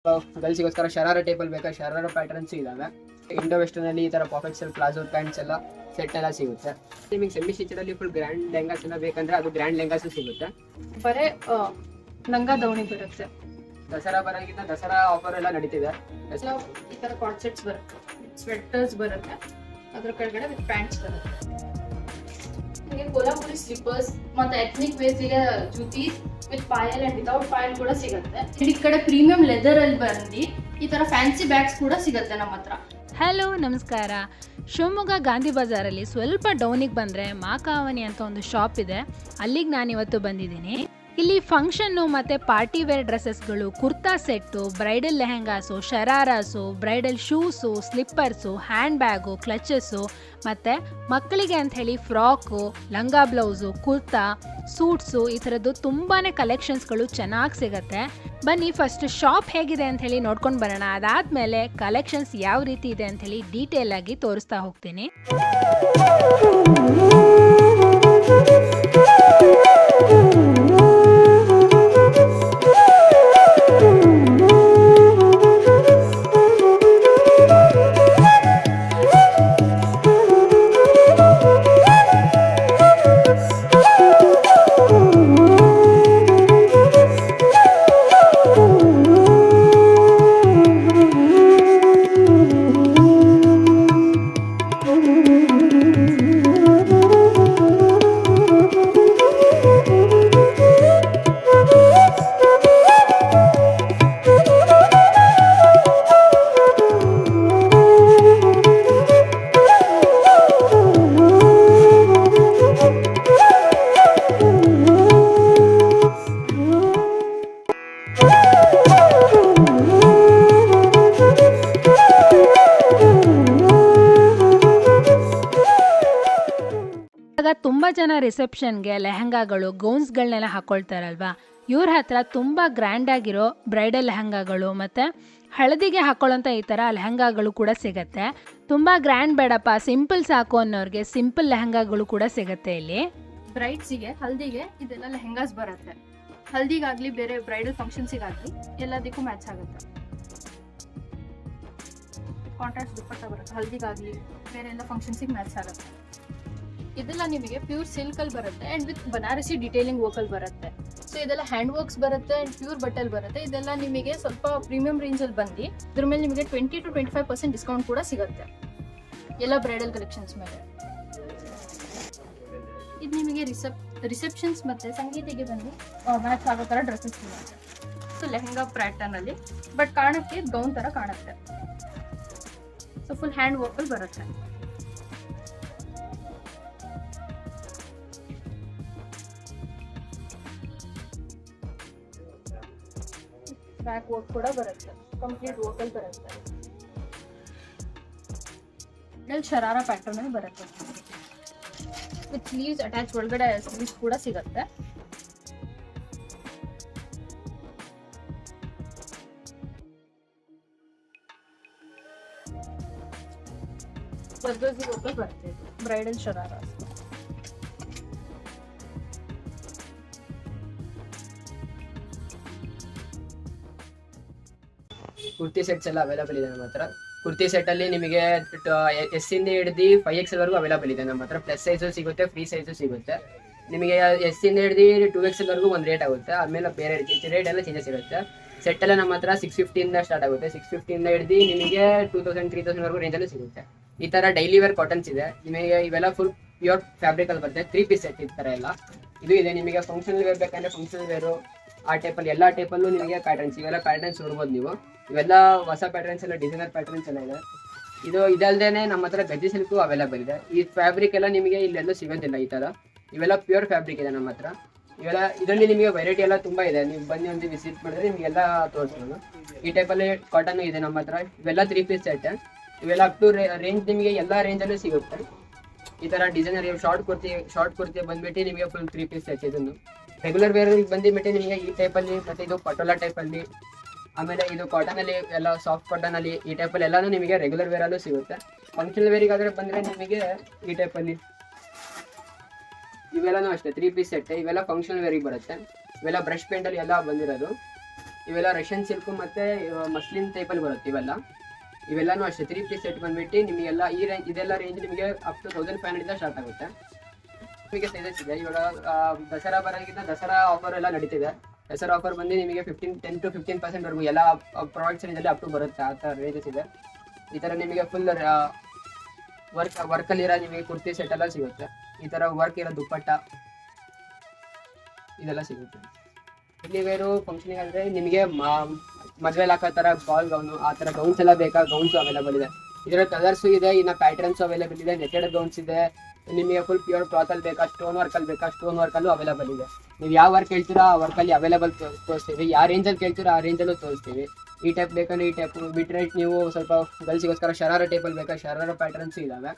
ಗರ್ಲ್ಸಿಗೋಸ್ಕರ ಶರಾರ ಟೈಪಲ್ಲಿ ಬೇಕಾ ಶರಾರ ಪ್ಯಾಟರ್ನ್ಸ್ ಇದಾವೆ. ಇಂಡೋ ವೆಸ್ಟರ್ನ್ ಅಲ್ಲಿ ಈ ತರ ಪಾಕೆಟ್ ಸೆಲ್ ಪ್ಲಾಜೋ ಪ್ಯಾಂಟ್ಸ್ ಎಲ್ಲ ಸೆಟ್ ಎಲ್ಲ ಸಿಗುತ್ತೆ. ನಿಮಗೆ ಸೆಮಿ ಸ್ಟಿಚ್ ಅಲ್ಲಿ ಫುಲ್ ಗ್ರ್ಯಾಂಡ್ ಲೆಹಂಗಾಸ್ ಎಲ್ಲ ಬೇಕಂದ್ರೆ ಅದು ಗ್ರ್ಯಾಂಡ್ ಲೆಹಂಗಾಸ್ ಸಿಗುತ್ತೆ. ಬರೇ ಲಂಗ ದವಣಿ ಬರುತ್ತೆ. ದಸರಾ ಬರೋಂಗಿಂತ ದಸರಾ ಆಫರ್ ಎಲ್ಲ ನಡೀತಿದೆ. ಈ ತರ ಕಾರ್ಡ್ ಸೆಟ್ಸ್ ಬರುತ್ತೆ, ಸ್ವೆಟರ್ಸ್ ಬರುತ್ತೆ, ಅದ್ರ ಕೆಳಗಡೆ ವಿತ್ ಪ್ಯಾಂಟ್ಸ್ ಬರುತ್ತೆ. ನಿಮಗೆ ಕೊಲ್ಹಾಪುರಿ ಸ್ಲಿಪ್ಪರ್ಸ್ ಮತ್ತೆ ಎಥ್ನಿಕ್ ವೇರ್ಸ್ಗೆ jutti with payal and without payal ಕೂಡ ಸಿಗುತ್ತೆ. ಈ ಕಡೆ ಪ್ರೀಮಿಯಂ ಲೆದರ್ ಅಲ್ಲಿ ಬಂದು ಈ ತರ ಫ್ಯಾನ್ಸಿ ಬ್ಯಾಗ್ಸ್ ಕೂಡ ಸಿಗುತ್ತೆ ನಮ್ಮ ಹತ್ರ. ಹಲೋ ನಮಸ್ಕಾರ. ಶಿವಮೊಗ್ಗ ಗಾಂಧಿ ಬಜಾರಲ್ಲಿ ಸ್ವಲ್ಪ ಡೌನಿಗೆ ಬಂದರೆ ಮಾಕಾವನಿ ಅಂತ ಒಂದು ಶಾಪ್ ಇದೆ, ಅಲ್ಲಿಗೆ ನಾನಿವತ್ತು ಬಂದಿದ್ದೀನಿ. ಇಲ್ಲಿ ಫಂಕ್ಷನ್ನು ಮತ್ತು ಪಾರ್ಟಿ ವೇರ್ ಡ್ರೆಸ್ಸಸ್ಗಳು, kurta set, bridal lehengas, shararas, bridal shoes, slippers, handbag, clutches ಮತ್ತು ಮಕ್ಕಳಿಗೆ ಅಂಥೇಳಿ ಫ್ರಾಕು, ಲಂಗ ಬ್ಲೌಸು, ಕುರ್ತಾ, ಸೂಟ್ಸು ಈ ಥರದ್ದು ತುಂಬಾ ಕಲೆಕ್ಷನ್ಸ್ಗಳು ಚೆನ್ನಾಗಿ ಸಿಗುತ್ತೆ. ಬನ್ನಿ ಫಸ್ಟ್ ಶಾಪ್ ಹೇಗಿದೆ ಅಂಥೇಳಿ ನೋಡ್ಕೊಂಡು ಬರೋಣ. ಅದಾದಮೇಲೆ ಕಲೆಕ್ಷನ್ಸ್ ಯಾವ ರೀತಿ ಇದೆ ಅಂಥೇಳಿ ಡೀಟೇಲ್ ಆಗಿ ತೋರಿಸ್ತಾ ಹೋಗ್ತೀನಿ. ತುಂಬ ಜನ ರಿಸೆಪ್ಷನ್ಗೆ ಲೆಹಂಗಾಗಳು, ಗೌನ್ಸ್ಗಳನ್ನೆಲ್ಲ ಹಾಕ್ಕೊಳ್ತಾರಲ್ವಾ, ಇವ್ರ ಹತ್ರ ತುಂಬ ಗ್ರ್ಯಾಂಡಾಗಿರೋ ಬ್ರೈಡಲ್ ಲೆಹಂಗಾಗಳು ಮತ್ತು ಹಳದಿಗೆ ಹಾಕೊಳ್ಳೋಂಥ ಈ ಥರ ಲೆಹಂಗಾಗಳು ಕೂಡ ಸಿಗುತ್ತೆ. ತುಂಬ ಗ್ರ್ಯಾಂಡ್ ಬೇಡಪ್ಪ, ಸಿಂಪಲ್ ಸಾಕು ಅನ್ನೋರಿಗೆ ಸಿಂಪಲ್ ಲೆಹಂಗಾಗಳು ಕೂಡ ಸಿಗುತ್ತೆ ಇಲ್ಲಿ. ಬ್ರೈಡ್ಸಿಗೆ ಹಲ್ದಿಗೆ ಇದೆಲ್ಲ ಲೆಹೆಂಗಾಸ್ ಬರುತ್ತೆ. ಹಲ್ದಿಗಾಗ್ಲಿ ಬೇರೆ ಬ್ರೈಡಲ್ ಫಂಕ್ಷನ್ಸಿಗಾಗಲಿ ಎಲ್ಲದಕ್ಕೂ ಮ್ಯಾಚ್ ಆಗುತ್ತೆ. ಕಾಂಟ್ರಾಸ್ಟ್ ದುಪ್ಪಟ್ಟ ಬರುತ್ತೆ, ಹಲ್ದಿಗಾಗಲಿ ಬೇರೆ ಎಲ್ಲ ಫಂಕ್ಷನ್ಸಿಗೆ ಮ್ಯಾಚ್ ಆಗುತ್ತೆ. ಇದೆಲ್ಲ ನಿಮಗೆ ಪ್ಯೂರ್ ಸಿಲ್ಕಲ್ಲಿ ಬರುತ್ತೆ ಆ್ಯಂಡ್ ವಿತ್ ಬನಾರಸಿ ಡಿಟೇಲಿಂಗ್ ವರ್ಕಲ್ಲಿ ಬರುತ್ತೆ. ಸೊ ಇದೆಲ್ಲ ಹ್ಯಾಂಡ್ ವರ್ಕ್ಸ್ ಬರುತ್ತೆ ಆ್ಯಂಡ್ ಪ್ಯೂರ್ ಬಟ್ಟೆಲ್ಲಿ ಬರುತ್ತೆ. ಇದೆಲ್ಲ ನಿಮಗೆ ಸ್ವಲ್ಪ ಪ್ರೀಮಿಯಂ ರೇಂಜಲ್ಲಿ ಬಂದು ಇದ್ರ ಮೇಲೆ ನಿಮಗೆ 20 to 25% ಡಿಸ್ಕೌಂಟ್ ಕೂಡ ಸಿಗುತ್ತೆ ಎಲ್ಲ ಬ್ರೈಡಲ್ ಕಲೆಕ್ಷನ್ಸ್ ಮೇಲೆ. ಇದು ನಿಮಗೆ ರಿಸೆಪ್ಷನ್ಸ್ ಮತ್ತು ಸಂಗೀತಿಗೆ ಬಂದು ಮ್ಯಾಚ್ ಆಗೋ ಥರ ಡ್ರೆಸ್ಸಸ್ ಸಿಗುತ್ತೆ. ಸೊ ಲೆಹಂಗಾ ಪ್ಯಾಟರ್ನಲ್ಲಿ ಬಟ್ ಕಾಣಕ್ಕೆ ಗೌನ್ ಥರ ಕಾಣುತ್ತೆ. ಸೊ ಫುಲ್ ಹ್ಯಾಂಡ್ ವರ್ಕಲ್ಲಿ ಬರುತ್ತೆ. ಬ್ಯಾಕ್ ವರ್ಕ್ ಕೂಡ ಬರುತ್ತೆ, ಕಂಪ್ಲೀಟ್ ವರ್ಕಲ್ಲಿ ಬರುತ್ತೆ. ಇದರಲ್ಲಿ ಶರಾರ ಪ್ಯಾಟರ್ನ್ ಬರುತ್ತೆ ವಿತ್ ಸ್ಲೀವ್ಸ್ ಅಟ್ಯಾಚ್, ಒಳಗಡೆ ಸ್ಲೀವ್ಸ್ ಕೂಡ ಸಿಗುತ್ತೆ. ಬರ್ಗರ್ಜಿ ವರ್ಕಲ್ಲಿ ಬರುತ್ತೆ ಬ್ರೈಡಲ್ ಶರಾರ. ಕುರ್ತಿ ಸೆಟ್ಸ್ ಎಲ್ಲ ಅವೈಲೇಬಲ್ ಇದೆ ನಮ್ಮ ಹತ್ರ. ಕುರ್ತಿ ಸೆಟ್ ಅಲ್ಲಿ ನಿಮಗೆ S ಇಂದ ಹಿಡಿದು 5XL ವರೆಗೂ ಅವೈಲೇಬಲ್ ಇದೆ ನಮ್ಮ ಹತ್ರ. ಪ್ಲಸ್ ಸೈಜು ಸಿಗುತ್ತೆ, ಫ್ರೀ ಸೈಜು ಸಿಗುತ್ತೆ. ನಿಮಗೆ S ಇಂದ ಹಿಡಿದು 2XL ವರೆಗೂ ಒಂದು ರೇಟ್ ಆಗುತ್ತೆ. ಆಮೇಲೆ ಬೇರೆ ರೇಟ್ ಎಲ್ಲ ಚೇಂಜಸ್ ಇರುತ್ತೆ. ಸೆಟ್ ಎಲ್ಲ ನಮ್ಮ ಹತ್ರ 650 ಇಂದ ಸ್ಟಾರ್ಟ್ ಆಗುತ್ತೆ. 650 ಇಂದ ಹಿಡಿದು ನಿಮಗೆ 2000 3000 ವರೆಗೂ ರೇಂಜಲ್ಲೂ ಸಿಗುತ್ತೆ. ಈ ತರ ಡೈಲಿ ವೇರ್ ಕಾಟನ್ಸ್ ಇದೆ ನಿಮಗೆ. ಇವೆಲ್ಲ ಫುಲ್ ಪ್ಯೂರ್ ಫ್ಯಾಬ್ರಿಕ್ ಅಲ್ಲಿ ಬರುತ್ತೆ. 3 ಪೀಸ್ ಸೆಟ್ ಈ ತರ ಎಲ್ಲ ಇದು ಇದೆ. ನಿಮಗೆ ಫಂಕ್ಷನಲ್ ವೇರ್ ಬೇಕಂದ್ರೆ ಫಂಕ್ಷನಲ್ ವೇರು ಆ ಟೈಪಲ್ಲಿ ಎಲ್ಲ ಟೈಪಲ್ಲೂ ನಿಮಗೆ ಪ್ಯಾಟರ್ನ್ಸ್, ಇವೆಲ್ಲ ಪ್ಯಾಟರ್ನ್ಸ್ ನೋಡ್ಬೋದು ನೀವು. ಇವೆಲ್ಲ ಹೊಸ ಪ್ಯಾಟರ್ನ್ಸ್ ಎಲ್ಲ, ಡಿಸೈನರ್ ಪ್ಯಾಟರ್ನ್ಸ್ ಎಲ್ಲ ಇದೆ. ಇದಲ್ದೇನೆ ನಮ್ಮ ಹತ್ರ ಗಜ್ಜಿ ಸಿಲ್ಕು ಅವೈಲೇಬಲ್ ಇದೆ. ಈ ಫ್ಯಾಬ್ರಿಕ್ ಎಲ್ಲ ನಿಮಗೆ ಇಲ್ಲೆಲ್ಲೂ ಸಿಗೋದಿಲ್ಲ ಈ ಥರ. ಇವೆಲ್ಲ ಪ್ಯೂರ್ ಫ್ಯಾಬ್ರಿಕ್ ಇದೆ ನಮ್ಮ ಹತ್ರ. ಇವೆಲ್ಲ ಇದರಲ್ಲಿ ನಿಮಗೆ ವೆರೈಟಿ ಎಲ್ಲ ತುಂಬ ಇದೆ. ನೀವು ಬನ್ನಿ ಒಂದು ವಿಸಿಟ್ ಮಾಡಿದ್ರೆ ನಿಮಗೆಲ್ಲ ತೋರಿಸ್ಬೋದು. ಈ ಟೈಪಲ್ಲಿ ಕಾಟನ್ ಇದೆ ನಮ್ಮ ಹತ್ರ. ಇವೆಲ್ಲ 3 ಪೀಸ್ ಸೆಟ್. ಇವೆಲ್ಲ ಅಪ್ ಟು ರೇಂಜ್ ನಿಮಗೆ ಎಲ್ಲ ರೇಂಜಲ್ಲೂ ಸಿಗುತ್ತೆ. ಈ ಥರ ಡಿಸೈನರ್ ಶಾರ್ಟ್ ಕುರ್ತಿ ಬಂದ್ಬಿಟ್ಟು ನಿಮಗೆ ಫುಲ್ 3 ಪೀಸ್ ಸೆಟ್. ಇದನ್ನು ರೆಗ್ಯುಲರ್ ವೇರ್ ಬಂದುಬಿಟ್ಟು ನಿಮಗೆ ಈ ಟೈಪಲ್ಲಿ, ಮತ್ತು ಇದು ಪಟೋಲಾ ಟೈಪಲ್ಲಿ, ಆಮೇಲೆ ಇದು ಕಾಟನಲ್ಲಿ ಎಲ್ಲ ಸಾಫ್ಟ್ ಕಾಟನಲ್ಲಿ ಈ ಟೈಪಲ್ಲಿ ಎಲ್ಲಾನು ನಿಮಗೆ ರೆಗ್ಯುಲರ್ ವೇರಲ್ಲೂ ಸಿಗುತ್ತೆ. ಫಂಕ್ಷನಲ್ ವೇರಿಗಾದರೆ ಬಂದರೆ ನಿಮಗೆ ಈ ಟೈಪಲ್ಲಿ ಇವೆಲ್ಲನೂ ಅಷ್ಟೇ 3 ಪೀಸ್ ಸೆಟ್. ಇವೆಲ್ಲ ಫಂಕ್ಷನಲ್ ವೇರಿಗೆ ಬರುತ್ತೆ. ಇವೆಲ್ಲ ಬ್ರಷ್ ಪೇಂಟಲ್ಲಿ ಎಲ್ಲ ಬಂದಿರೋದು. ಇವೆಲ್ಲ ರಷ್ಯನ್ ಸಿಲ್ಕು ಮತ್ತು ಮಸ್ಲಿನ್ ಟೈಪಲ್ಲಿ ಬರುತ್ತೆ ಇವೆಲ್ಲನೂ ಅಷ್ಟೇ 3 ಪೀಸ್ ಸೆಟ್ ಬಂದ್ಬಿಟ್ಟು ನಿಮಗೆಲ್ಲ ಈ ರೇಂಜ್ ಇದೆಲ್ಲ ರೇಂಜ್ ನಿಮಗೆ ಅಪ್ ಟು 1500 ಸ್ಟಾರ್ಟ್ ಆಗುತ್ತೆ. ನಿಮಗೆ ಸೈಜಸ್ ಇದೆ. ಇವಾಗ ದಸರಾ ಬರೋದಕ್ಕಿಂತ ದಸರಾ ಆಫರ್ ಎಲ್ಲ ನಡೀತಿದೆ. ದಸರಾ ಆಫರ್ ಬಂದು ನಿಮಗೆ 10 to 15% ವರೆಗೂ ಎಲ್ಲ ಪ್ರಾಡಕ್ಟ್ಸ್ ರೇಂಜಲ್ಲಿ ಅಪ್ ಟು ಬರುತ್ತೆ. ಆ ಥರ ರೇಂಜಸ್ ಇದೆ. ಈ ಥರ ನಿಮಗೆ ಫುಲ್ ವರ್ಕಲ್ಲಿರೋ ನಿಮಗೆ ಕುರ್ತಿ ಸೆಟ್ ಎಲ್ಲ ಸಿಗುತ್ತೆ. ಈ ಥರ ವರ್ಕ್ ಇರೋ ದುಪ್ಪಟ್ಟ ಇದೆಲ್ಲ ಸಿಗುತ್ತೆ. ಇಲ್ಲಿ ವೇರು ಫಂಕ್ಷನಿಗೆ ಅಂದರೆ ನಿಮಗೆ ಮದುವೆಲಿ ಹಾಕೋ ಥರ ಬಾಲ್ ಗೌನು ಆ ಥರ ಗೌನ್ಸ್ ಎಲ್ಲ ಬೇಕಾ ಗೌನ್ಸು ಅವೈಲೇಬಲ್ ಇದೆ. ಇದರ ಕಲರ್ಸು ಇದೆ, ಇನ್ನು ಪ್ಯಾಟರ್ನ್ಸು ಅವೈಲೇಬಲ್ ಇದೆ, ನೆಟೆಡ್ ಗೌನ್ಸ್ ಇದೆ. ನಿಮಗೆ ಫುಲ್ ಪ್ಯೂರ್ ಕ್ಲಾತಲ್ಲಿ ಬೇಕಾ ಸ್ಟೋನ್ ವರ್ಕಲ್ಲಿ ಬೇಕಾ ಸ್ಟೋನ್ ವರ್ಕಲ್ಲೂ ಅವೈಲೇಬಲ್ ಇದೆ. ನೀವು ಯಾವ ವರ್ಕ್ ಹೇಳ್ತೀರಾ ಆ ವರ್ಕಲ್ಲಿ ಅವೈಲೇಬಲ್ ತೋರಿಸ್ತೀವಿ. ಯಾವ ರೇಂಜಲ್ಲಿ ಕೇಳ್ತೀರಾ ಆ ರೇಂಜಲ್ಲೂ ತೋರಿಸ್ತೀವಿ. ಈ ಟೈಪ್ ಬೇಕಂದ್ರೆ ಈ ಟೈಪ್ ಬಿಟ್ಟರೆ ನೀವು ಸ್ವಲ್ಪ ಗರ್ಲ್ಸಿಗೋಸ್ಕರ ಶರಾರ ಟೈಪಲ್ಲಿ ಬೇಕಾ ಶರಾರ ಪ್ಯಾಟರ್ನ್ಸು ಇದ್ದಾವೆ.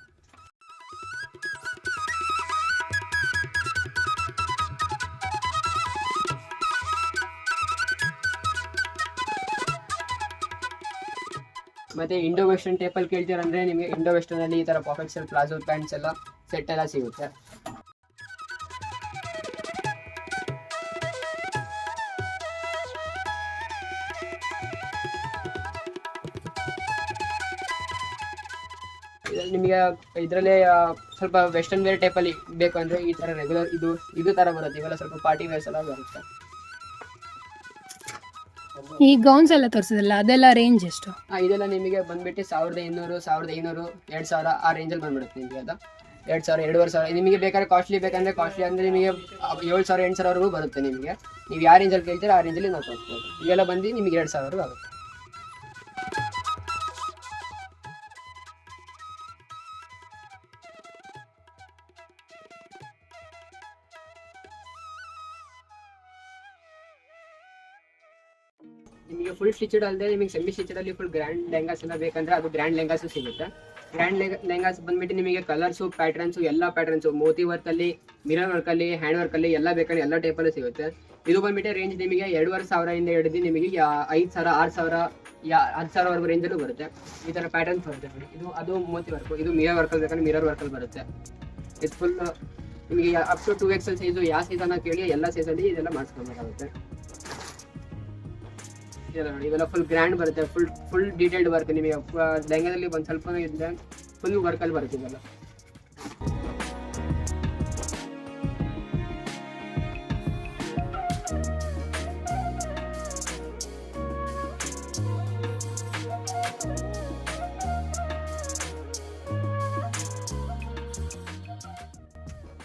ಮತ್ತೆ ಇಂಡೋ ವೆಸ್ಟರ್ನ್ ಟೈಪಲ್ಲಿ ಕೇಳ್ತೀರಂದ್ರೆ ನಿಮಗೆ ಇಂಡೋ ವೆಸ್ಟರ್ನಲ್ಲಿ ಈ ಥರ ಪಾಕೆಟ್ಸ್ ಪ್ಲಾಜೋ ಪ್ಯಾಂಟ್ಸ್ ಎಲ್ಲ ಸೆಟ್ ಎಲ್ಲ ಸಿಗುತ್ತೆ. ನಿಮಗೆ ಇದರಲ್ಲೇ ಸ್ವಲ್ಪ ವೆಸ್ಟರ್ನ್ ವೇರ್ ಟೈಪಲ್ಲಿ ಬೇಕು ಅಂದರೆ ಈ ಥರ ರೆಗ್ಯುಲರ್ ಇದು ಥರ ಬರುತ್ತೆ. ಇವೆಲ್ಲ ಸ್ವಲ್ಪ ಪಾರ್ಟಿ ವೇರ್ಸ್ ಎಲ್ಲ ಬರುತ್ತೆ. ಈ ಗೌನ್ಸ್ ಎಲ್ಲ ತೋರಿಸಿದಲ್ಲ ಅದೆಲ್ಲ ರೇಂಜ್ ಎಷ್ಟು? ಇದೆಲ್ಲ ನಿಮಗೆ ಬಂದ್ಬಿಟ್ಟು 1200, 1500, 2000 ಆ ರೇಂಜಲ್ಲಿ ಬಂದ್ಬಿಡುತ್ತೆ. ನಿಮಗೆ ಅದು 2000, 2500 ನಿಮಗೆ ಬೇಕಾದ್ರೆ ಕಾಸ್ಟ್ಲಿ ಬೇಕಂದರೆ ಕಾಸ್ಟ್ಲಿ ಅಂದರೆ ನಿಮಗೆ 7000, 8000ವರೆಗೂ ಬರುತ್ತೆ. ನಿಮಗೆ ನೀವು ಯಾವ ರೇಂಜಲ್ಲಿ ಕೇಳ್ತೀರಾ ಆ ರೇಂಜಲ್ಲಿ ನಾವು ತೋರಿಸ್ಬೋದು. ಇವೆಲ್ಲ ಬಂದು ನಿಮಗೆ 2000ವರೆಗೂ ಆಗುತ್ತೆ. ನಿಮಗೆ ಫುಲ್ ಸ್ಟಿಚಡ್ ಅಲ್ಲದೆ ನಿಮಗೆ ಸೆಮಿ ಸ್ಟಿಚಡಲ್ಲಿ ಫುಲ್ ಗ್ರ್ಯಾಂಡ್ ಲೆಹಂಗಾಸ್ ಎಲ್ಲ ಬೇಕಂದ್ರೆ ಅದು ಗ್ರ್ಯಾಂಡ್ ಲೆಹಂಗಾಸು ಸಿಗುತ್ತೆ. ಗ್ರ್ಯಾಂಡ್ ಲೆಹಂಗಾಸ್ ಬಂದ್ಬಿಟ್ಟು ನಿಮಗೆ ಕಲರ್ಸು ಪ್ಯಾಟರ್ನ್ಸು ಎಲ್ಲ ಪ್ಯಾಟರ್ನ್ಸು ಮೋತಿ ವರ್ಕಲ್ಲಿ, ಮಿರರ್ ವರ್ಕಲ್ಲಿ, ಹ್ಯಾಂಡ್ ವರ್ಕಲ್ಲಿ ಎಲ್ಲ ಬೇಕಂದ್ರೆ ಎಲ್ಲ ಟೈಪಲ್ಲಿ ಸಿಗುತ್ತೆ. ಇದು ಬಂದ್ಬಿಟ್ಟು ರೇಂಜ್ ನಿಮಗೆ 2500 ಹಿಡಿದು ನಿಮಗೆ 5000, 6000, 10,000ವರೆಗೂ ರೇಂಜಲ್ಲೂ ಬರುತ್ತೆ. ಈ ಥರ ಪ್ಯಾಟರ್ನ್ಸ್ ಬರುತ್ತೆ. ಇದು ಅದು ಮೋತಿ ವರ್ಕು, ಇದು ಮಿರರ್ ವರ್ಕಲ್ಲಿ ಬೇಕಂದ್ರೆ ಮಿರರ್ ವರ್ಕಲ್ಲಿ ಬರುತ್ತೆ. ಇದು ಫುಲ್ ನಿಮಗೆ ಅಪ್ ಟು 2XL ಸೈಜು ಯಾವ ಸೈಜನ್ನು ಕೇಳಿ ಎಲ್ಲ ಸೈಜಲ್ಲಿ ಇದೆಲ್ಲ ಮಾಡಿಸ್ಕೊಬೇಕಾಗುತ್ತೆ. ಇದೆಲ್ಲ ನೋಡಿ ಇವೆಲ್ಲ ಫುಲ್ ಗ್ರ್ಯಾಂಡ್ ಬರುತ್ತೆ. ಫುಲ್ ಡೀಟೇಲ್ಡ್ ವರ್ಕ್ ನಿಮಗೆ ಲೆಹಂಗಾದಲ್ಲಿ ಒಂದು ಸ್ವಲ್ಪ ಇದೆ ಫುಲ್ ವರ್ಕಲ್ಲಿ ಬರುತ್ತೆ ಇದೆಲ್ಲ.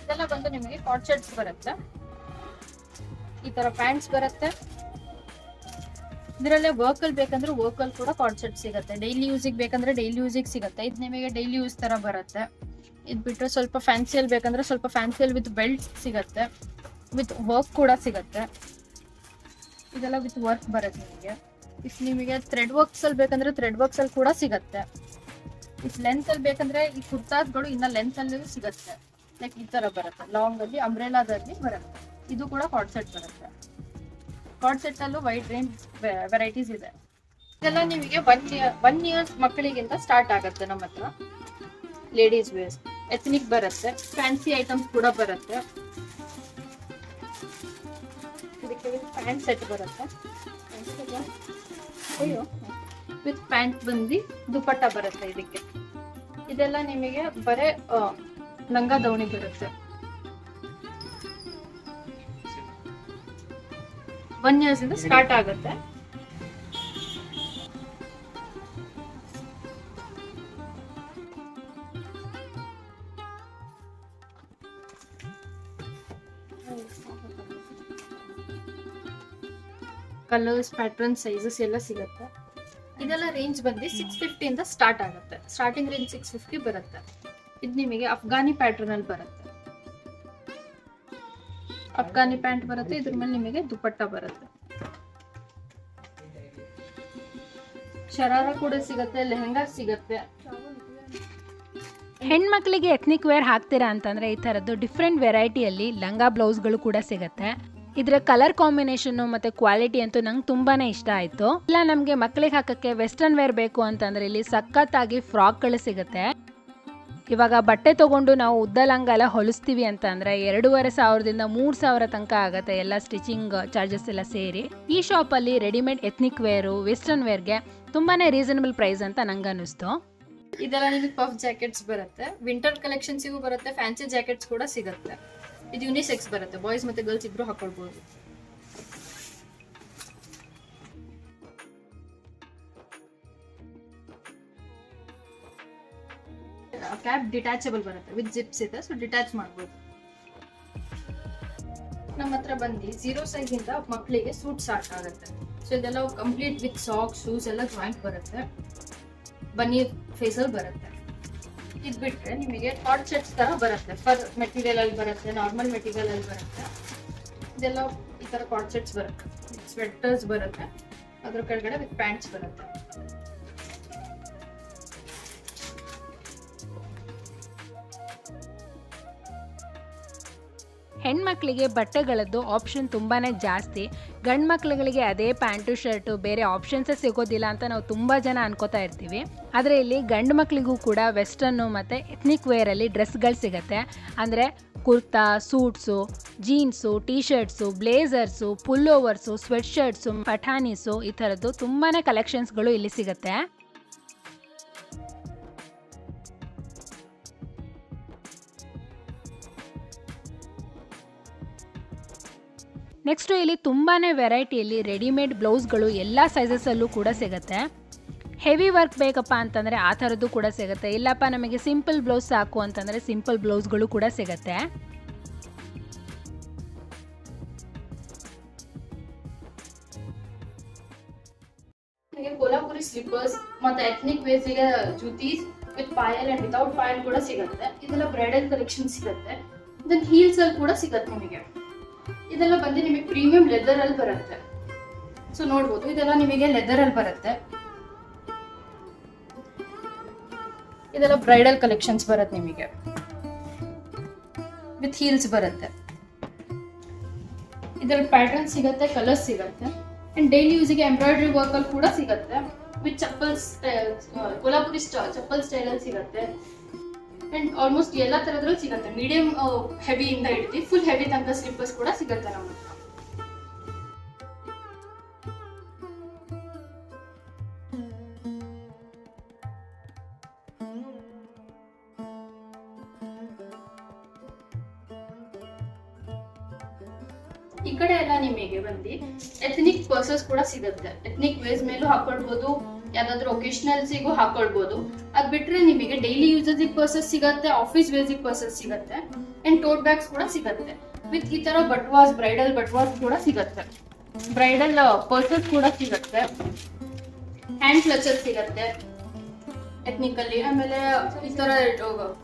ಇದೆಲ್ಲ ಬಂದು ನಿಮಗೆ ಕಾಟ್ ಶರ್ಟ್ಸ್ ಬರುತ್ತೆ. ಈ ತರ ಪ್ಯಾಂಟ್ಸ್ ಬರುತ್ತೆ. ಇದರಲ್ಲೇ ವರ್ಕಲ್ ಬೇಕಂದ್ರೆ ವರ್ಕಲ್ ಕೂಡ ಕಾಟ್ ಶರ್ಟ್ ಸಿಗುತ್ತೆ. ಡೈಲಿ ಯೂಸಿಗೆ ಬೇಕಂದ್ರೆ ಡೈಲಿ ಯೂಸಿಗೆ ಸಿಗುತ್ತೆ. ಇದು ನಿಮಗೆ ಡೈಲಿ ಯೂಸ್ ತರ ಬರುತ್ತೆ. ಇದು ಬಿಟ್ಟರೆ ಸ್ವಲ್ಪ ಫ್ಯಾನ್ಸಿಯಲ್ಲಿ ಬೇಕಂದ್ರೆ ಸ್ವಲ್ಪ ಫ್ಯಾನ್ಸಿಯಲ್ಲಿ ವಿತ್ ಬೆಲ್ಟ್ ಸಿಗುತ್ತೆ, ವಿತ್ ವರ್ಕ್ ಕೂಡ ಸಿಗುತ್ತೆ. ಇದೆಲ್ಲ ವಿತ್ ವರ್ಕ್ ಬರುತ್ತೆ ನಿಮಗೆ. ಇಫ್ ನಿಮಗೆ ಥ್ರೆಡ್ ವರ್ಕ್ಸ್ ಅಲ್ಲಿ ಬೇಕಂದ್ರೆ ಥ್ರೆಡ್ ವರ್ಕ್ಸ್ ಅಲ್ಲಿ ಕೂಡ ಸಿಗುತ್ತೆ. ಇಫ್ ಲೆಂತ್ ಅಲ್ಲಿ ಬೇಕಂದ್ರೆ ಈ ಕುರ್ತಾಸ್ಗಳು ಇನ್ನ ಲೆಂತ್ ಅಲ್ಲಿ ಸಿಗುತ್ತೆ. ಲೈಕ್ ಈ ತರ ಬರುತ್ತೆ, ಲಾಂಗ್ ಅಲ್ಲಿ ಅಂಬ್ರೆಲಾದಲ್ಲಿ ಬರುತ್ತೆ. ಇದು ಕೂಡ ಕಾಟ್ ಸೆಟ್ ಬರುತ್ತೆ. ಕಾಟ್ ಸೆಟ್ ಅಲ್ಲೂ ವೈಡ್ ರೇಂಜ್ ವೆರೈಟೀಸ್ ಇದೆ. ಇದೆಲ್ಲ ನಿಮಗೆ 1 ಇಯರ್ಸ್ ಮಕ್ಕಳಿಗಿಂತ ಸ್ಟಾರ್ಟ್ ಆಗುತ್ತೆ ನಮ್ಮ ಹತ್ರ. ಲೇಡೀಸ್ ವೇರ್ಸ್ ಎಥ್ನಿಕ್ ಬರುತ್ತೆ, ಫ್ಯಾನ್ಸಿ ಐಟಮ್ಸ್ ಕೂಡ ಬರುತ್ತೆ. ಇದಕ್ಕೆ ಪ್ಯಾಂಟ್ ಸೆಟ್ ಬರುತ್ತೆ. ವಿತ್ ಪ್ಯಾಂಟ್ ಬಂದು ದುಪಟ್ಟ ಬರುತ್ತೆ ಇದಕ್ಕೆ. ಇದೆಲ್ಲ ನಿಮಗೆ ಬರೇ ಲಂಗ ದವಣಿ ಬರುತ್ತೆ. 1 ಇಯರ್ಸ್ ಇಂದ ಸ್ಟಾರ್ಟ್ ಆಗುತ್ತೆ. ಕಲರ್ಸ್, ಪ್ಯಾಟರ್ನ್, ಸೈಜಸ್ ಎಲ್ಲ ಸಿಗುತ್ತೆ. ಇದೆಲ್ಲ ರೇಂಜ್ ಬಂದು 650 ಇಂದ ಸ್ಟಾರ್ಟ್ ಆಗುತ್ತೆ. ಸ್ಟಾರ್ಟಿಂಗ್ ರೇಂಜ್ 650 ಬರುತ್ತೆ. ಇದು ನಿಮಗೆ ಅಫ್ಘಾನಿ ಪ್ಯಾಟರ್ನ್ ಅಲ್ಲಿ ಬರುತ್ತೆ. ಅಫ್ಘಾನಿ ಪ್ಯಾಂಟ್ ಬರುತ್ತೆ. ಇದ್ರ ಮೇಲೆ ನಿಮಗೆ ದುಪಟ್ಟ ಬರುತ್ತೆ. ಶರಾರ ಕೂಡ ಸಿಗುತ್ತೆ, ಲೆಹಂಗಾ ಸಿಗುತ್ತೆ. ಹೆಣ್ಮಕ್ಳಿಗೆ ಎಥ್ನಿಕ್ ವೇರ್ ಹಾಕ್ತೀರಾ ಅಂತಂದರೆ ಈ ಥರದ್ದು ಡಿಫ್ರೆಂಟ್ ವೆರೈಟಿಯಲ್ಲಿ ಲಂಗ ಬ್ಲೌಸ್ಗಳು ಕೂಡ ಸಿಗುತ್ತೆ. ಇದರ ಕಲರ್ ಕಾಂಬಿನೇಷನ್ನು ಮತ್ತು ಕ್ವಾಲಿಟಿ ಅಂತೂ ನಂಗೆ ತುಂಬಾ ಇಷ್ಟ ಆಯಿತು. ಇಲ್ಲ ನಮಗೆ ಮಕ್ಕಳಿಗೆ ಹಾಕೋಕ್ಕೆ ವೆಸ್ಟರ್ನ್ ವೇರ್ ಬೇಕು ಅಂತಂದರೆ ಇಲ್ಲಿ ಸಖತ್ತಾಗಿ ಫ್ರಾಕ್ಗಳು ಸಿಗುತ್ತೆ. ಇವಾಗ ಬಟ್ಟೆ ತೊಗೊಂಡು ನಾವು ಉದ್ದ ಲಂಗ ಎಲ್ಲ ಹೊಲಿಸ್ತೀವಿ ಅಂತಂದರೆ 2,500ದಿಂದ 3,000 ತನಕ ಆಗುತ್ತೆ ಎಲ್ಲ ಸ್ಟಿಚಿಂಗ್ ಚಾರ್ಜಸ್ ಎಲ್ಲ ಸೇರಿ. ಈ ಶಾಪಲ್ಲಿ ರೆಡಿಮೇಡ್ ಎಥ್ನಿಕ್ ವೇರು ವೆಸ್ಟರ್ನ್ ವೇರ್ಗೆ ತುಂಬಾ ರೀಸನಬಲ್ ಪ್ರೈಸ್ ಅಂತ ನಂಗೆ ಅನ್ನಿಸ್ತು. ಇದೆಲ್ಲ ನಿಮಗೆ ಪಫ್ ಜಾಕೆಟ್ಸ್ ಬರುತ್ತೆ, ವಿಂಟರ್ ಕಲೆಕ್ಷನ್ಸಿಗೂ ಬರುತ್ತೆ, ಫ್ಯಾನ್ಸಿ ಜಾಕೆಟ್ಸ್ ಕೂಡ ಸಿಗುತ್ತೆ. ಇದು ಯೂನಿಸೆಕ್ಸ್ ಬರುತ್ತೆ, ಬಾಯ್ಸ್ ಮತ್ತೆ ಗರ್ಲ್ಸ್ ಇಬ್ರು ಹಾಕೊಳ್ಬಹುದು. ಕ್ಯಾಪ್ ಡಿಟ್ಯಾಚಬಲ್ ಬರುತ್ತೆ, ವಿತ್ ಜಿಪ್ಸ್ ಇದೆ, ಸೊ ಡಿಟ್ಯಾಚ್ ಮಾಡ್ಬೋದು. ನಮ್ಮ ಹತ್ರ ಬಂದು 0 ಸೈಜ್ ಇಂದ ಮಕ್ಕಳಿಗೆ ಸೂಟ್ ಸ್ಟಾರ್ಟ್ ಆಗುತ್ತೆ. ಸೊ ಇದೆಲ್ಲ ಕಂಪ್ಲೀಟ್ ವಿತ್ ಸಾಕ್ಸ್ ಶೂಸ್ ಎಲ್ಲ ಜಾಯಿಂಟ್ ಬರುತ್ತೆ, ಬನ್ನಿ ಫೇಸಲ್ ಬರುತ್ತೆ. ಇದು ಬಿಟ್ರೆ ನಿಮಗೆ ಕಾಟ್ ಸೆಟ್ಸ್ ತರ ಬರುತ್ತೆ, ಫರ್ ಮೆಟೀರಿಯಲ್ ಅಲ್ಲಿ ಬರುತ್ತೆ, ನಾರ್ಮಲ್ ಮೆಟೀರಿಯಲ್ ಅಲ್ಲಿ ಬರುತ್ತೆ. ಇದೆಲ್ಲ ಈ ತರ ಕಾಟ್ ಸೆಟ್ಸ್ ಬರುತ್ತೆ, ಸ್ವೆಟರ್ಸ್ ಬರುತ್ತೆ, ಅದ್ರ ಕೆಳಗಡೆ ವಿತ್ ಪ್ಯಾಂಟ್ಸ್ ಬರುತ್ತೆ. ಹೆಣ್ಮಕ್ಳಿಗೆ ಬಟ್ಟೆಗಳದ್ದು ಆಪ್ಷನ್ ತುಂಬಾ ಜಾಸ್ತಿ. ಗಂಡು ಮಕ್ಳುಗಳಿಗೆ ಅದೇ ಪ್ಯಾಂಟು ಶರ್ಟು ಬೇರೆ ಆಪ್ಷನ್ಸೇ ಸಿಗೋದಿಲ್ಲ ಅಂತ ನಾವು ತುಂಬ ಜನ ಅನ್ಕೋತಾ ಇರ್ತೀವಿ. ಆದರೆ ಇಲ್ಲಿ ಗಂಡು ಮಕ್ಳಿಗೂ ಕೂಡ ವೆಸ್ಟರ್ನು ಮತ್ತು ಎಥ್ನಿಕ್ ವೇರಲ್ಲಿ ಡ್ರೆಸ್ಗಳು ಸಿಗುತ್ತೆ. ಅಂದರೆ kurta, suits, jeans, T shirts, blazers, pullovers, sweatshirts, pathanis ಈ ಥರದ್ದು ತುಂಬಾ ಕಲೆಕ್ಷನ್ಸ್ಗಳು ಇಲ್ಲಿ ಸಿಗುತ್ತೆ. ನೆಕ್ಸ್ಟು ಇಲ್ಲಿ ತುಂಬಾ ವೆರೈಟಿಯಲ್ಲಿ ರೆಡಿಮೇಡ್ ಬ್ಲೌಸ್ಗಳು ಎಲ್ಲ ಸೈಜಸಲ್ಲೂ ಕೂಡ ಸಿಗುತ್ತೆ. ಹೆವಿ ವರ್ಕ್ ಬೇಕಪ್ಪ ಅಂತಂದರೆ ಆ ಥರದ್ದು ಕೂಡ ಸಿಗುತ್ತೆ. ಇಲ್ಲಪ್ಪ ನಮಗೆ ಸಿಂಪಲ್ ಬ್ಲೌಸ್ ಸಾಕು ಅಂತಂದರೆ ಸಿಂಪಲ್ ಬ್ಲೌಸ್ಗಳು ಕೂಡ ಸಿಗುತ್ತೆ. ಕೊಲ್ಹಾಪುರಿ ಸ್ಲಿಪ್ಪರ್ಸ್ ಮತ್ತೆ ಎಥ್ನಿಕ್ ವೇರ್ಸ್ಗೆ juttis with payal and without payal ಕೂಡ ಸಿಗುತ್ತೆ. ಇದೆಲ್ಲ ಬ್ರೈಡಲ್ ಕಲೆಕ್ಷನ್ ಸಿಗುತ್ತೆ. ದೆನ್ ಹೀಲ್ಸ್ ಅಲ್ಲಿ ಕೂಡ ಸಿಗುತ್ತೆ ನಿಮಗೆ. ಇದೆಲ್ಲ ಬಂದು ನಿಮಗೆ ಪ್ರೀಮಿಯಂ ಲೆದರ್ ಅಲ್ಲಿ ಬರುತ್ತೆ. ಸೊ ನೋಡ್ಬೋದು, ಇದೆಲ್ಲ ನಿಮಗೆ ಲೆದರ್ ಅಲ್ಲಿ ಬರುತ್ತೆ. ಇದೆಲ್ಲ ಬ್ರೈಡಲ್ ಕಲೆಕ್ಷನ್ಸ್ ಬರುತ್ತೆ ನಿಮಗೆ, ವಿತ್ ಹೀಲ್ಸ್ ಬರುತ್ತೆ. ಇದರಲ್ಲಿ ಪ್ಯಾಟರ್ನ್ ಸಿಗುತ್ತೆ, ಕಲರ್ಸ್ ಸಿಗುತ್ತೆ, ಅಂಡ್ ಡೈಲಿ ಯೂಸ್ಗೆ ಎಂಬ್ರಾಯ್ಡ್ರಿ ವರ್ಕ್ ಅಲ್ಲಿ ಕೂಡ ಸಿಗುತ್ತೆ. With chappals, Kolhapuri chappal style ಅಲ್ಲಿ ಸಿಗುತ್ತೆ. ಅಂಡ್ ಆಲ್ಮೋಸ್ಟ್ ಎಲ್ಲ ತರದ್ರಲ್ಲಿ ಸಿಗುತ್ತೆ, ಮೀಡಿಯಂ ಹೆವಿ ಇಂದ ಹಿಡಿದು ಫುಲ್ ಹೆವಿ ತನಕ ಸ್ಲಿಪ್ಪರ್ಸ್ ಕೂಡ ಸಿಗುತ್ತೆ ನಮ್ಮ ಹತ್ರ. ಈ ಕಡೆ ಎಲ್ಲ ನಿಮಗೆ ಬಂದು ಎಥ್ನಿಕ್ ಪರ್ಸಸ್ ಕೂಡ ಸಿಗುತ್ತೆ. ಎಥ್ನಿಕ್ ವೇಸ್ ಮೇಲೂ ಹಾಕೊಳ್ಬಹುದು, ಯಾವ್ದಾದ್ರು ಒಕೇಶನಲ್ಸಿಗೂ ಹಾಕೊಳ್ಬಹುದು. ಅದ್ ಬಿಟ್ರೆ ನಿಮಗೆ ಡೈಲಿ ಯೂಸೇಜ್ ಪರ್ಸಸ್ ಸಿಗುತ್ತೆ, ಆಫೀಸ್ ವೇಸಿಗೆ ಪರ್ಸಸ್ ಸಿಗುತ್ತೆ, ಅಂಡ್ ಟೋಟ್ ಬ್ಯಾಗ್ಸ್ ಕೂಡ ಸಿಗುತ್ತೆ. ವಿತ್ ಈ ತರ ಬಟ್ವಾಸ್, ಬ್ರೈಡಲ್ ಬಟ್ವಾಸ್ ಕೂಡ ಸಿಗುತ್ತೆ, ಬ್ರೈಡಲ್ ಪರ್ಸಸ್ ಕೂಡ ಸಿಗುತ್ತೆ, ಹ್ಯಾಂಡ್ ಕ್ಲಚಸ್ ಸಿಗುತ್ತೆ ಎಥ್ನಿಕಲ್ಲಿ. ಆಮೇಲೆ ಈ ತರ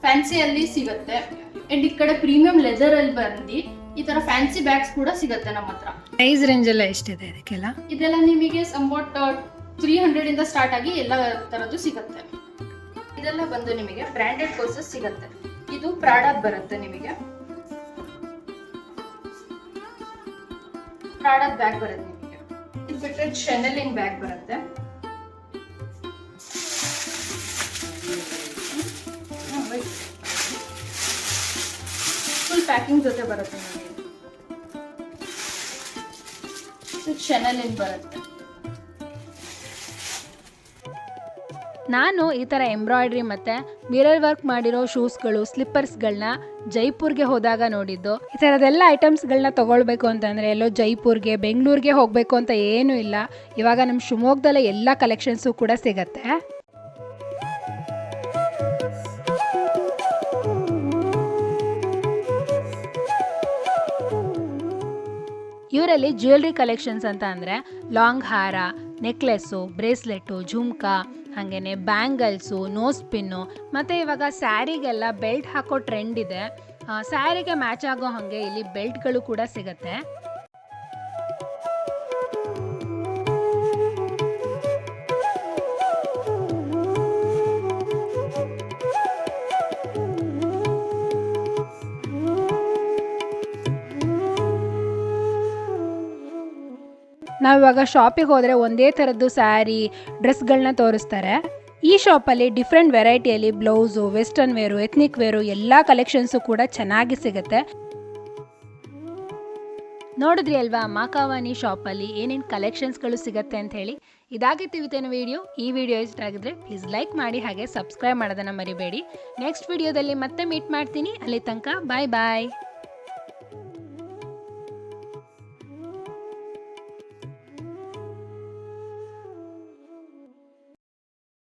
ಫ್ಯಾನ್ಸಿ ಅಲ್ಲಿ ಸಿಗುತ್ತೆ. ಅಂಡ್ ಈ ಕಡೆ ಪ್ರೀಮಿಯಂ ಲೆದರ್ ಅಲ್ಲಿ ಬಂದು ಈ ತರ ಫ್ಯಾನ್ಸಿ ಬ್ಯಾಗ್ಸ್ ಕೂಡ ಸಿಗುತ್ತೆ ನಮ್ಮ ಹತ್ರ. ಪ್ರೈಸ್ ರೇಂಜ್ ಎಲ್ಲ ಎಷ್ಟಿದೆ ಇದಕ್ಕೆಲ್ಲ? ಇದೆಲ್ಲ ನಿಮಗೆ ಸಂವಾಟ್ 300 ಇಂದ ಸ್ಟಾರ್ಟ್ ಆಗಿ ಎಲ್ಲ ತರದ್ದು ಸಿಗುತ್ತೆ. ಇದೆಲ್ಲ ಬಂದು ನಿಮಗೆ ಬ್ರಾಂಡೆಡ್ ಪರ್ಸಸ್ ಸಿಗುತ್ತೆ. ಇದು ಪ್ರಾಡಕ್ಟ್ ಬರುತ್ತೆ ನಿಮಗೆ, ಪ್ರಾಡಕ್ಟ್ ಬ್ಯಾಗ್ ಬರುತ್ತೆ ನಿಮಗೆ. ಇದು ಬಿಟ್ಟರೆ ಶನೆಲಿನ್ ಬ್ಯಾಗ್ ಬರುತ್ತೆ. ಫುಲ್ ಪ್ಯಾಕಿಂಗ್ ಜೊತೆ ಬರುತ್ತೆ ನಿಮಗೆ. ಶನೆಲಿನ್ ಬರುತ್ತೆ. ನಾನು ಈ ಥರ ಎಂಬ್ರಾಯ್ಡ್ರಿ ಮತ್ತು ಮಿರರ್ ವರ್ಕ್ ಮಾಡಿರೋ ಶೂಸ್ಗಳು, ಸ್ಲಿಪ್ಪರ್ಸ್ಗಳನ್ನ ಜೈಪುರ್ಗೆ ಹೋದಾಗ ನೋಡಿದ್ದು. ಈ ಥರದೆಲ್ಲ ಐಟಮ್ಸ್ಗಳನ್ನ ತೊಗೊಳ್ಬೇಕು ಅಂತಂದರೆ ಎಲ್ಲೋ ಜೈಪುರ್ಗೆ, ಬೆಂಗಳೂರಿಗೆ ಹೋಗಬೇಕು ಅಂತ ಏನೂ ಇಲ್ಲ. ಇವಾಗ ನಮ್ಮ ಶಿವಮೊಗ್ಗದಲ್ಲೇ ಎಲ್ಲ ಕಲೆಕ್ಷನ್ಸು ಕೂಡ ಸಿಗತ್ತೆ. ಇವರಲ್ಲಿ ಜ್ಯುವೆಲ್ರಿ ಕಲೆಕ್ಷನ್ಸ್ ಅಂತ ಅಂದರೆ ಲಾಂಗ್ ಹಾರ, ನೆಕ್ಲೆಸ್ಸು, ಬ್ರೇಸ್ಲೆಟ್ಟು, ಝುಮ್ಕಾ, ಹಾಗೆಯೇ ಬ್ಯಾಂಗಲ್ಸು, ನೋಸ್ ಪಿನ್ನು, ಮತ್ತು ಇವಾಗ ಸ್ಯಾರಿಗೆಲ್ಲ ಬೆಲ್ಟ್ ಹಾಕೋ ಟ್ರೆಂಡ್ ಇದೆ. ಸ್ಯಾರಿಗೆ ಮ್ಯಾಚ್ ಆಗೋ ಹಾಗೆ ಇಲ್ಲಿ ಬೆಲ್ಟ್ಗಳು ಕೂಡ ಸಿಗುತ್ತೆ. ನಾವಿವಾಗ ಶಾಪಿಗೆ ಹೋದರೆ ಒಂದೇ ಥರದ್ದು ಸ್ಯಾರಿ, ಡ್ರೆಸ್ಗಳನ್ನ ತೋರಿಸ್ತಾರೆ. ಈ ಶಾಪಲ್ಲಿ ಡಿಫ್ರೆಂಟ್ ವೆರೈಟಿಯಲ್ಲಿ blouse, western wear, ethnic wear ಎಲ್ಲ ಕಲೆಕ್ಷನ್ಸು ಕೂಡ ಚೆನ್ನಾಗಿ ಸಿಗುತ್ತೆ. ನೋಡಿದ್ರಿ ಅಲ್ವಾ ಮಾಕಾವಾನಿ ಶಾಪಲ್ಲಿ ಏನೇನು ಕಲೆಕ್ಷನ್ಸ್ಗಳು ಸಿಗುತ್ತೆ ಅಂತ ಹೇಳಿ. ಇದಾಗಿತ್ತು ಇವತ್ತಿನ ವಿಡಿಯೋ. ಈ ವಿಡಿಯೋ ಇಷ್ಟ ಆಗಿದ್ರೆ ಪ್ಲೀಸ್ ಲೈಕ್ ಮಾಡಿ, ಹಾಗೆ ಸಬ್ಸ್ಕ್ರೈಬ್ ಮಾಡೋದನ್ನು ಮರಿಬೇಡಿ. ನೆಕ್ಸ್ಟ್ ವಿಡಿಯೋದಲ್ಲಿ ಮತ್ತೆ ಮೀಟ್ ಮಾಡ್ತೀನಿ. ಅಲ್ಲಿ ತನಕ ಬಾಯ್ ಬಾಯ್.